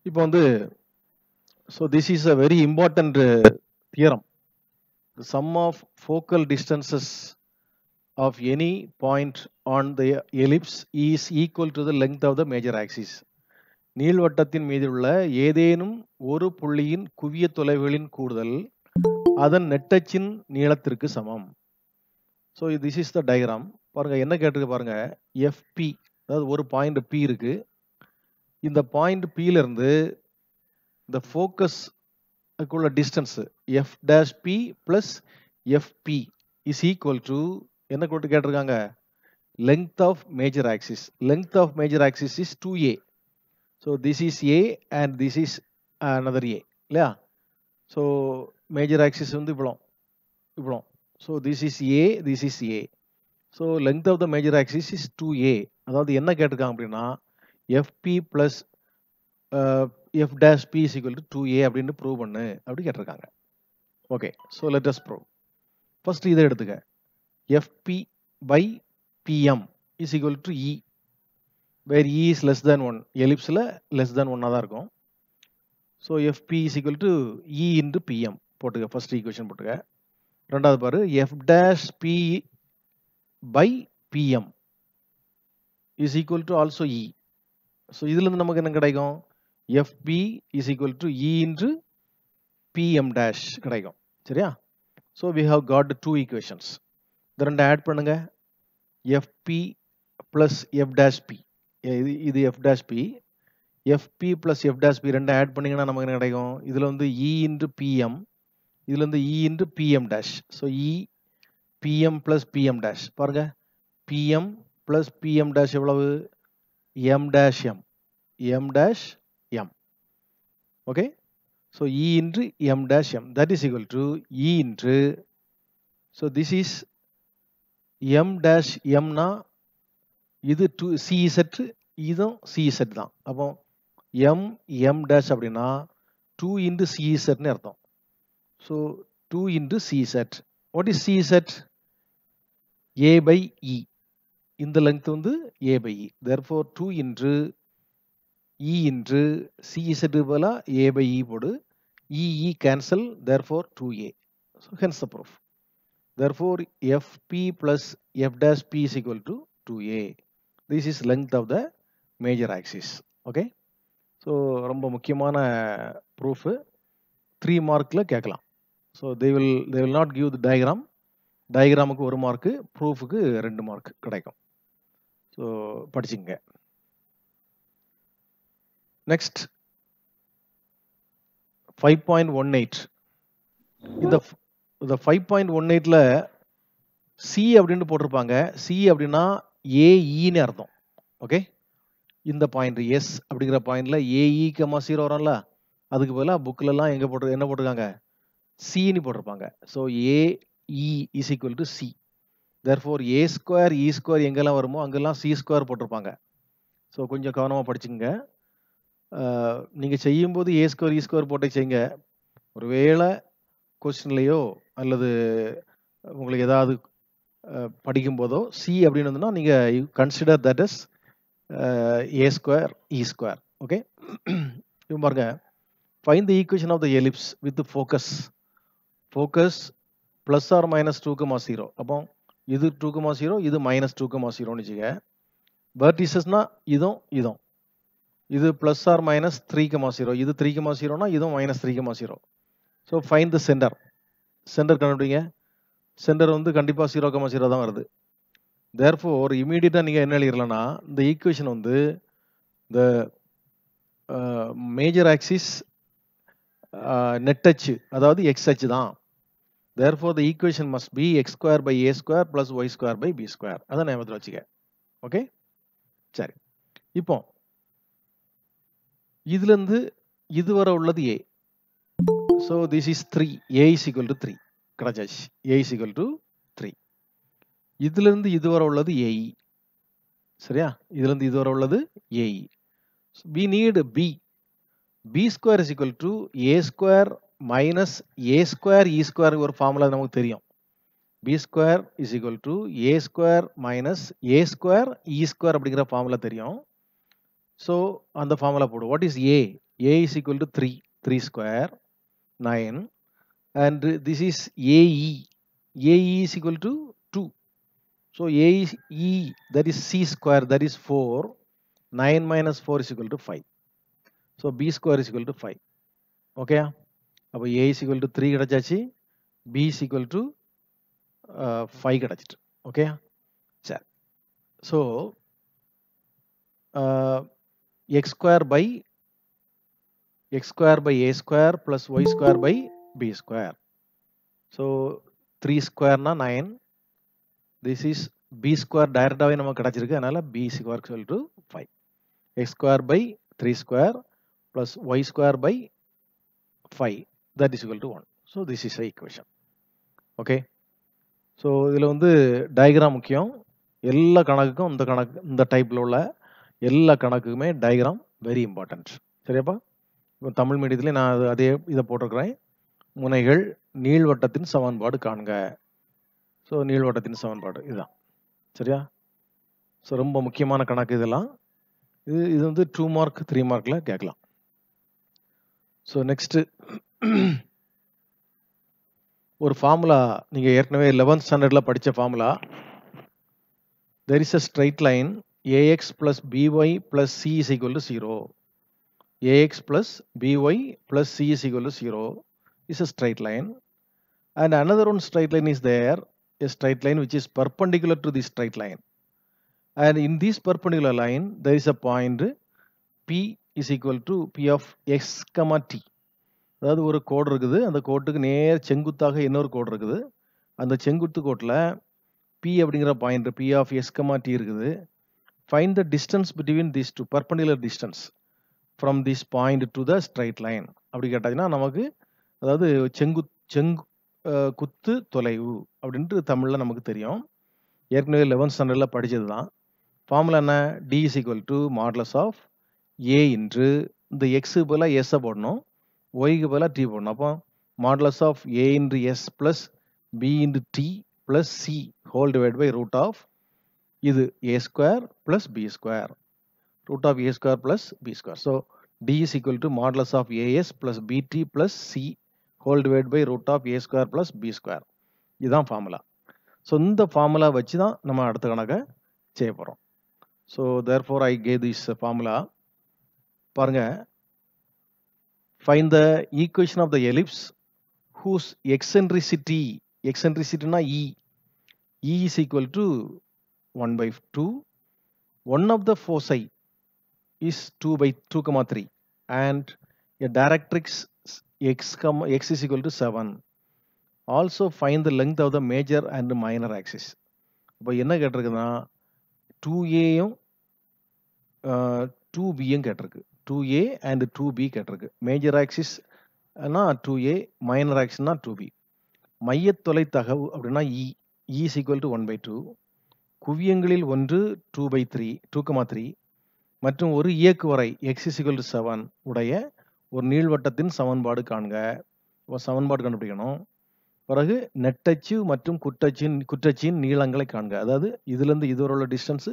இப்போ வந்து so this is a very important theorem. The sum of focal distances of any point on the ellipse is equal to the length of the major axis. நீள்வட்டத்தின் மீது உள்ள ஏதேனும் ஒரு புள்ளியின் குவிய தொலைவுகளின் கூடுதல் அதன் நெட்டச்சின் நீளத்திற்கு சமம். So this is the diagram. பாருங்க என்ன கேட்டிருக்கு பாருங்க, எஃப்பி, அதாவது ஒரு பாயிண்ட் பி இருக்கு. இந்த பாயிண்ட் பியில இருந்து இந்த ஃபோக்கஸ் உள்ள distance F dash P plus FP is equal to என்ன கொடுத்து கேட்டிருக்காங்க, length of major axis. Length of major axis is 2a. So this is A and this is another a இல்லையா. So major axis வந்து இவ்வளோ இவ்வளோ. So this is A, this is A. So length of the major axis is 2a. அதாவது என்ன கேட்டிருக்காங்க அப்படின்னா FP plus F dash P is equal to 2a அப்படின்னு prove பண்ணு அப்படி கேட்டிருக்காங்க. Okay, so let us prove. First இதை எடுத்துக்க, FP by PM is equal to e, where e is less than 1. எலிப்ஸில் லெஸ் தேன் 1 தான் இருக்கும். So FP is equal to e into PM போட்டுக்க, ஃபர்ஸ்ட் ஈக்குவேஷன் போட்டுக்க. ரெண்டாவது பாரு, F dash P by PM is equal to also e. So இதுலேருந்து நமக்கு என்ன கிடைக்கும், FP is equal to e into PM dash கிடைக்கும். சரியா. So we have got 2 equations. இந்த ரெண்டு ஆட் பண்ணுங்க, FP plus F dash P, இது F dash P, FP plus F dash P ரெண்டு ஆட் பண்ணிங்கன்னா நமக்கு என்ன கிடைக்கும், இதில் வந்து இ இன்டு பிஎம், இதில் வந்து e into PM dash. So e PM plus PM dash. பாருங்க, பிஎம் பிளஸ் பிஎம் டேஷ் எவ்வளவு, M dash M, M dash M. Okay, so e into M dash M that is equal to e into, so this is M dash எம்னா இது 2 சிஇசெட், இதுவும் சிஇசெட் தான். அப்போ M M dash அப்படின்னா 2 into சிஇசெட்னு அர்த்தம். So 2 into CEZ. What is CEZ, a by e. இந்த length வந்து a by e. Therefore 2 into e into CEZ பதிலா ஏ பை இ போடு, e cancel, therefore 2a. So hence the proof. Therefore FP plus F dash P is equal to 2a. This is length of the major axis. Okay, so ரொம்ப முக்கியமான proof, 3 மார்க்ல கேட்கலாம். So they will not give the diagram. டயக்ராமுக்கு 1 mark, ப்ரூஃபுக்கு 2 mark கிடைக்கும். So படிச்சுங்க. Next 5.18. இந்த 5.18ல C அப்படின்னு போட்டிருப்பாங்க. சி அப்படின்னா ஏஇன்னு அர்த்தம். ஓகே, இந்த பாயிண்ட் எஸ் அப்படிங்கிற பாயிண்ட்ல ஏஇ கமா 0 வரும்ல, அதுக்கு பதிலாக புக்லலாம் எங்கே என்ன போட்டிருக்காங்க, சின்னு போட்டிருப்பாங்க. So AE is equal to C. Therefore A square E square எங்கெல்லாம் வருமோ அங்கெல்லாம் சி ஸ்கொயர் போட்டிருப்பாங்க. ஸோ கொஞ்சம் கவனமாக படிச்சுங்க. நீங்கள் செய்யும்போது ஏ ஸ்கொயர் இ ஸ்கொயர் போட்டு செய்யுங்க. ஒருவேளை கொஸ்டின்லையோ அல்லது உங்களுக்கு ஏதாவது படிக்கும் போதோ சி அப்படின்னு வந்துன்னா நீங்கள் consider that is A square E square. Okay, இப்போ பாருங்க, find the equation of the ellipse with focus. Focus plus or minus 2,0. அப்போ இது 2,0, இது மைனஸ் 2,0ன்னு வச்சுக்க. வெர்டிசஸ்னா இதுவும் இது பிளஸ் ஆர் மைனஸ் 3,0, இது 3,0னா இதுவும் minus 3,0. So find the centre. Centre கண்டுபிடிங்க. சென்டர் வந்து கண்டிப்பாக 0,0 தான் வருது. தேர்ஃபோர் இமீடியட்டாக நீங்கள் என்ன எழுதிடலாம்னா, இந்த ஈக்குவேஷன் வந்து இந்த மேஜர் ஆக்சிஸ் நெட் அச்சு, அதாவது எக்ஸ் அச்சு தான். Therefore the equation must be x square by a square plus y square by b square. அதை ஞாபகத்தில் வச்சுக்க. ஓகே, சரி. இப்போ இதுலேருந்து இதுவரை உள்ளது a. So this is 3. A is equal to 3 கிடைச்சாச்சு. A is equal to 3. இதுலேருந்து இதுவரை உள்ளது ஏஇ. சரியா, இதுலேருந்து இதுவரை உள்ளது ae. we need b. b square is equal to a square minus a square e square ஒரு ஃபார்முலா நமக்கு தெரியும். b square is equal to a square minus a square e square அப்படிங்கிற ஃபார்முலா தெரியும். So அந்த formula போடு. What is a? A is equal to 3 square, 9. And this is AE. AE is equal to 2. So AE, that is C square, that is 4. 9 minus 4 is equal to 5. So B square is equal to 5. Okay. அப்போ A is equal to 3 கிடைச்சாச்சு, B is equal to 5 கிடைச்சிட்டு. Okay, சரி. So x square by a square plus y square by b square. So 3 square na 9. This is b square டைரக்டாவே நமக்கு கிடைச்சிருக்கு, அதனால b square equal to 5. x square by 3 square plus y square by 5, that is equal to 1. So this is a equation. Okay. So இதில் வந்து diagram முக்கியம். எல்லா கணக்குக்கும் இந்த டைப்பில் உள்ள எல்லா கணக்குக்குமே டயக்ராம் வெரி இம்பார்ட்டன்ட். சரியாப்பா? இப்போ தமிழ் மீடியத்தில் நான் அதே இதை போட்டிருக்கிறேன். முனைகள் நீள்வட்டத்தின் சமன்பாடு காண்க. ஸோ நீள்வட்டத்தின் சமன்பாடு இதுதான். சரியா? ஸோ ரொம்ப முக்கியமான கணக்கு இதெல்லாம். இது வந்து 2 மார்க் 3 மார்க்கில் கேட்கலாம். ஸோ நெக்ஸ்ட்டு ஒரு ஃபார்முலா நீங்கள் ஏற்கனவே 11th ஸ்டாண்டர்டில் படித்த formula. There is a straight line ax plus by plus c is equal to 0. ax plus by plus c is equal to 0 is a straight line. And another one straight line is there, a straight line which is perpendicular to this straight line. And in this perpendicular line, there is a point P is equal to P of x comma t. அதாவது ஒரு கோடு இருக்குது, அந்த கோட்டுக்கு நேர் செங்குத்தாக இன்னொரு கோடு இருக்குது. அந்த செங்குத்து கோட்டில் P அப்படிங்கிற point P of s comma t இருக்குது. Find the distance between these two, perpendicular distance from this point to the straight line. அப்படி கேட்டாச்சுன்னா நமக்கு அதாவது குத்து தொலைவு அப்படின்ட்டு தமிழில் நமக்கு தெரியும். ஏற்கனவே 11th ஸ்டாண்டர்டில் படித்தது தான். ஃபார்முலா என்ன? D is equal to modulus of A இன்று இந்த எக்ஸுக்கு பதிலாக எஸ்ஸை போடணும், ஒய்க்கு பதிலாக டி போடணும். அப்போ modulus of a into s plus b into t plus c whole divide by root of இது a square plus b square, root of a square plus b square. So d is equal to modulus of as plus bt plus c whole divide by root of a square plus b square. இதுதான் formula. ஸோ இந்த formula வச்சு தான் நம்ம அடுத்த கணக்கை செய்ய போகிறோம். So therefore I gave this formula. பாருங்க, find the equation of the ellipse whose eccentricity na E is equal to 1 by 2. One of the foci is 2 by 2,3 and a directrix x is equal to 7. Also find the length of the major and minor axis. இப்போ என்ன கேட்டிருக்குன்னா 2aயும் 2bயும் கேட்டிருக்கு. 2a and 2b கேட்டிருக்கு. Major axis 2a, minor ஆக்சிஸ்னா 2b. மையத்தொலை தகவு அப்படின்னா E is equal to 1 by 2. குவியங்களில் ஒன்று 2 by 3 மற்றும் ஒரு இயக்கு வரை x is equal to 7 உடைய ஒரு நீள்வட்டத்தின் சமன்பாடு காண்க. சமன்பாடு கண்டுபிடிக்கணும். பிறகு நெட்டச்சு மற்றும் குற்றச்சின் நீளங்களை காண்க. அதாவது இதுலேருந்து இது உள்ள டிஸ்டன்ஸு,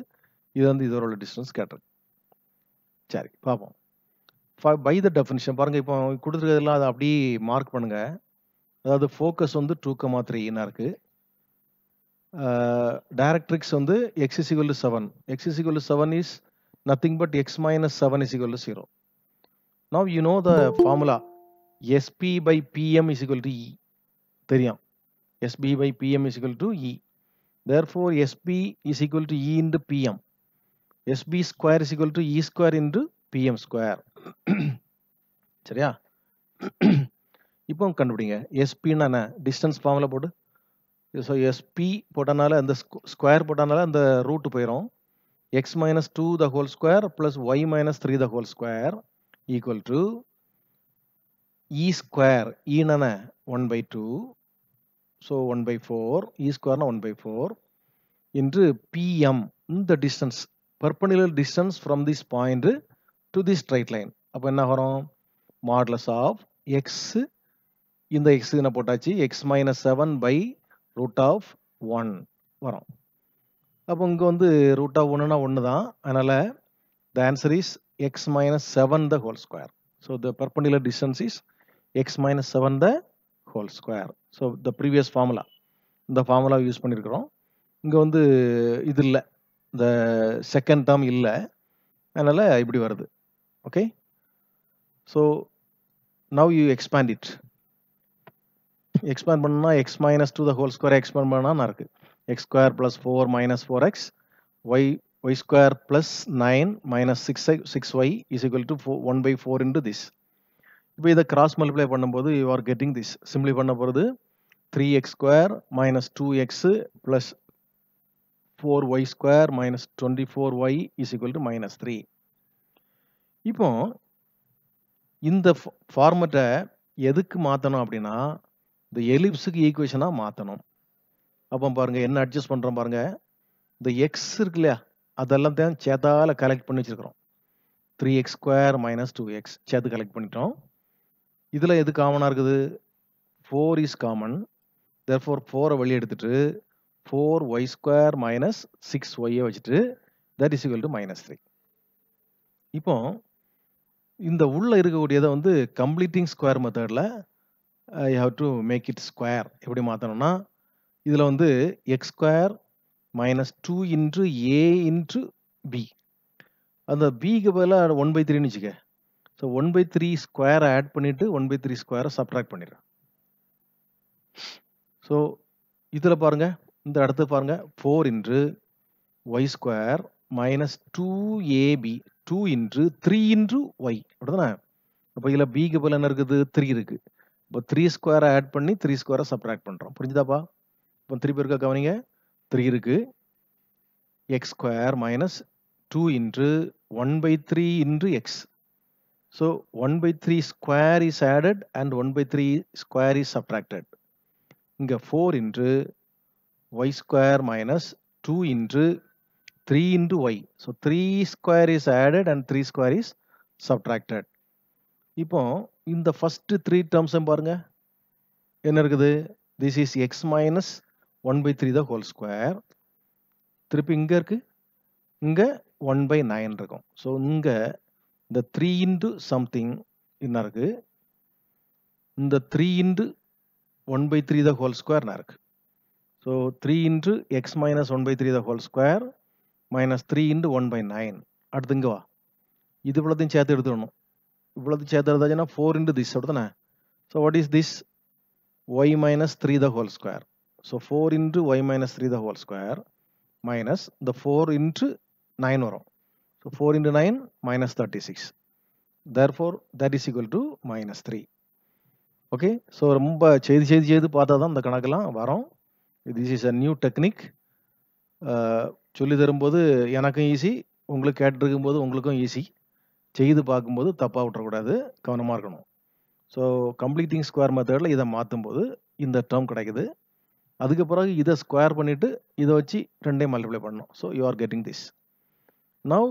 இதுலேருந்து இது உள்ள டிஸ்டன்ஸ் கேட்டிருக்கு. சரி, பார்ப்போம். பை த டெஃபினிஷன் பாருங்கள். இப்போ கொடுத்துருக்கிறதுலாம் அதை அப்படியே மார்க் பண்ணுங்க. அதாவது ஃபோக்கஸ் வந்து 2,3 இருக்குது. டைரக்ட்ரிக்ஸ் வந்து x is equal to 7. x is equal to 7 is nothing but x minus 7 is equal to 0. Now you know the formula sp by pm is equal to E. தெரியும், sp by pm is equal to E. Therefore sp is equal to E into pm. sp square is equal to E square into pm square. சரியா? இப்போ கண்டுபிடிங்க sp distance formula போட்டு. So sp போட்டனால அந்த square போட்டனால அந்த root போயிடும். x minus 2 the whole square plus y minus 3 the whole square equal to E square. E 1 by 2. So 1 by 4. E square 1 by 4 into pm, இந்த distance, perpendicular distance from this point to this straight line. அப்போ என்ன வரும்? Modulus of X, இந்த X என்ன போட்டாச்சு, X minus 7 by root of 1 வரும். அப்போ இங்கே வந்து ரூட் ஆஃப் 1னா 1 தான். அதனால் the answer is x minus 7 the whole square. So the perpendicular distance is x minus 7 the whole square. So the previous formula, இந்த ஃபார்முலா யூஸ் பண்ணியிருக்கிறோம். இங்கே வந்து இது இல்லை, இந்த செகண்ட் டேர்ம் இல்லை, அதனால் இப்படி வருது. Okay, so now you expand it. Expand பண்ணா x minus two the whole square expand பண்ணால் இருக்குது x square plus 4 minus 4x y square plus 9 minus 6y is equal to 1/4 into this. இப்போ இதை cross multiply பண்ணும்போது you are getting this. Simply பண்ண போகிறது 3x square minus 2x plus 4y square minus 24y is equal to -3. இப்போ இந்த ஃபார்மேட்டை எதுக்கு மாற்றணும் அப்படின்னா இந்த எலிப்ஸுக்கு ஈக்குவேஷனாக மாற்றணும். அப்போ பாருங்கள் என்ன அட்ஜஸ்ட் பண்ணுறோம் பாருங்கள். இந்த எக்ஸ் இருக்கு இல்லையா, அதெல்லாம் தான் சேத்தால கலெக்ட் பண்ணி வச்சுருக்கிறோம். 3x ஸ்கொயர் மைனஸ் 2x சேர்த்து கலெக்ட் பண்ணிட்டோம். இதில் எது காமனாக இருக்குது? 4 இஸ் காமன். therefore 4 வெளியே எடுத்துட்டு 4y ஸ்கொயர் மைனஸ் 6y வச்சுட்டு தட் இஸ் ஈக்குவல் டு -3. இப்போ இந்த உள்ள இருக்கக்கூடியதை வந்து கம்ப்ளீட்டிங் ஸ்கொயர் மெத்தடில் I have to make it square. எப்படி மாற்றணும்னா இதில் வந்து X square minus 2 into A into B, அந்த பிக்கு பதிலாக 1/3ன்னு வச்சுக்க. ஸோ 1/3 ஸ்கொயரை ஆட் பண்ணிவிட்டு 1/3 ஸ்கொயரை சப்ட்ராக்ட் பண்ணிடுறேன். ஸோ இதில் பாருங்கள், இந்த இடத்த பாருங்கள், 4 into y square minus 2ab 2 into 3 into y, அப்படிதானே? அப்போ இதில் பிக்கு பதில் என்ன இருக்குது? 3 இருக்குது. இப்போ 3 ஸ்கொயரை ஆட் பண்ணி 3 ஸ்கொயரை சப்ட்ராக்ட் பண்ணுறோம். புரிஞ்சுதாப்பா? இப்போ 3 பேருக்கா கவனிங்க. 3 இருக்குது, x square minus 2 into 1/3 into x. So 1/3 square is added and 1/3 square is subtracted. இங்கே 4 into y square minus 2 into 3 into y. So 3 square is added and 3 square is subtracted. இப்போ இந்த first 3 டேர்ம்ஸும் பாருங்க என்ன இருக்குது? This is x minus 1/3 the whole square. திருப்பி இங்கே இருக்கு, இங்கே 1/9 இருக்கும். ஸோ இங்கே இந்த 3 இன்ட்டு சம்திங் என்ன இருக்கு? இந்த 3 இன்ட்டு 1/3 த ஹோல் ஸ்கொயர் இருக்கு. So 3 into x minus 1/3 the whole square minus 3 into 1/9. அடுத்து இங்கே வா, இது இவ்வளோத்தையும் சேர்த்து எடுத்துடணும். இவ்வளோத்தையும் சேர்த்து எடுத்தாச்சுன்னா 4 இன்ட்டு திஸ், அப்படிதானே? So what is this? Y minus 3 the whole square. So 4 into y minus 3 the whole square minus இந்த 4 இன்ட்டு 9 வரும். So 4 into 9 minus 36. therefore that is equal to -3. Okay, so ரொம்ப செய்து பார்த்தா தான் இந்த கணக்கெல்லாம் வரும். This is a new technique. சொல்லி தரும்போது எனக்கும் ஈஸி, உங்களுக்கு கேட்டுருக்கும்போது உங்களுக்கும் ஈஸி. செய்து பார்க்கும்போது தப்பாக விட்டுறக்கூடாது, கவனமாக இருக்கணும். ஸோ கம்ப்ளீட்டிங் ஸ்கொயர் மெத்தடில் இதை மாற்றும்போது இந்த டேர்ம் கிடைக்குது. அதுக்கு பிறகு இதை ஸ்கொயர் பண்ணிவிட்டு இதை வச்சு ரெண்டையும் மல்டிப்ளை பண்ணணும். So you are getting this. Now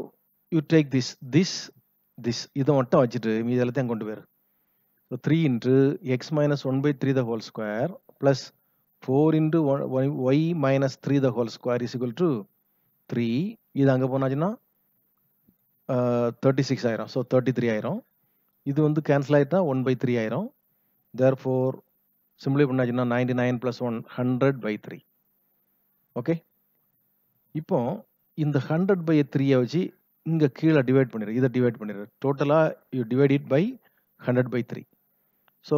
you take this இதை மட்டும் வச்சுட்டு மீதி எல்லாத்தையும் கொண்டு போயிரு. So 3 into x minus 1/3 the whole square plus 4 into y minus 3 the whole square is equal to 3. இது அங்கே போனாச்சுன்னா 36 ஆயிரும். ஸோ 33 ஆயிரும். இது வந்து கேன்சல் ஆகிட்டா 1/3 ஆயிரும். therefore சிம்பிளை பண்ணாச்சுன்னா 99 + 1 100/3. ஓகே, இப்போ இந்த 100/3 வச்சு இங்கே கீழே டிவைட் பண்ணிடு, இதை டிவைட் பண்ணிடு. டோட்டலாக you divide it by 100/3. So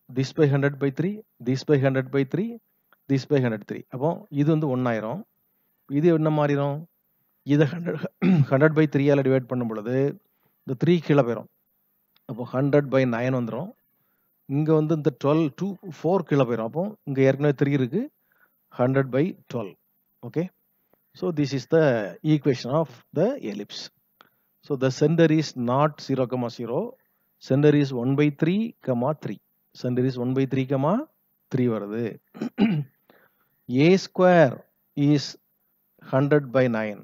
this by 100/3, this by 100/3, this by 103. அப்போ இது வந்து 1 ஆயிரும். இது என்ன மாறிடும்? இதை 100/3 டிவைட் பண்ணும் பொழுது இந்த 3 கீழே போயிடும். அப்போ 100/9 வந்துடும். இங்கே வந்து இந்த 4 கீழே போயிடும். அப்போ இங்கே ஏற்கனவே 3 இருக்கு, 100/12. Okay, so this is the equation of the ellipse. So the center is not 0, 0. Center is 1/3, 3. Center is 1/3, 3 வருது. a square is 100/9.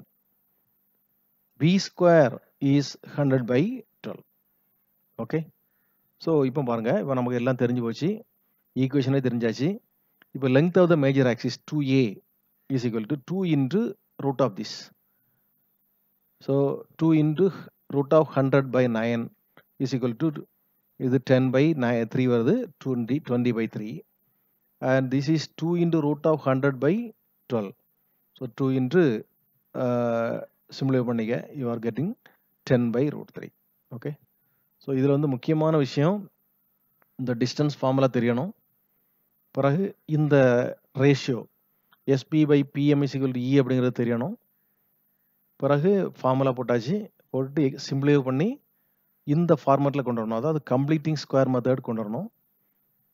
b square is 100/12. Okay, so இப்போ பாருங்க, இப்போ நமக்கு எல்லாம் தெரிஞ்சு போச்சு, ஈக்குவேஷனே தெரிஞ்சாச்சு. இப்போ length of the major axis 2a is equal to 2 into root of this. So 2 into root of 100/9 is equal to இது 10/3 வருது, 20/3. And this is 2 into root of 100 by 12. So 2 into simulate பண்ணிக்க, you are getting 10/√3. Okay. So இதில் வந்து முக்கியமான விஷயம், இந்த distance formula தெரியணும். பிறகு இந்த ரேஷியோ SP/PM = E அப்படிங்கிறது தெரியணும். பிறகு ஃபார்முலா போட்டாச்சு, போட்டு சிம்பிளிஃபை பண்ணி இந்த ஃபார்மேட்டில் கொண்டு வரணும். அதாவது கம்ப்ளீட்டிங் ஸ்கொயர் மெத்தட் கொண்டு வரணும்.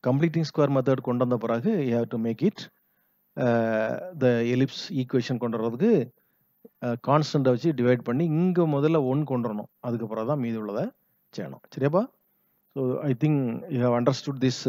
கம்ப்ளீட்டிங் ஸ்கொயர் மெத்தட் கொண்டு வந்த பிறகு you have to make it the ellipse equation கொண்டு வரதுக்கு கான்ஸ்டண்ட்டை வச்சு டிவைட் பண்ணி இங்கே முதல்ல 1 கொண்டு வரணும். அதுக்கப்புறம் தான் மீதி உள்ளதை செய்யணும். சரியாப்பா? So I think you have understood this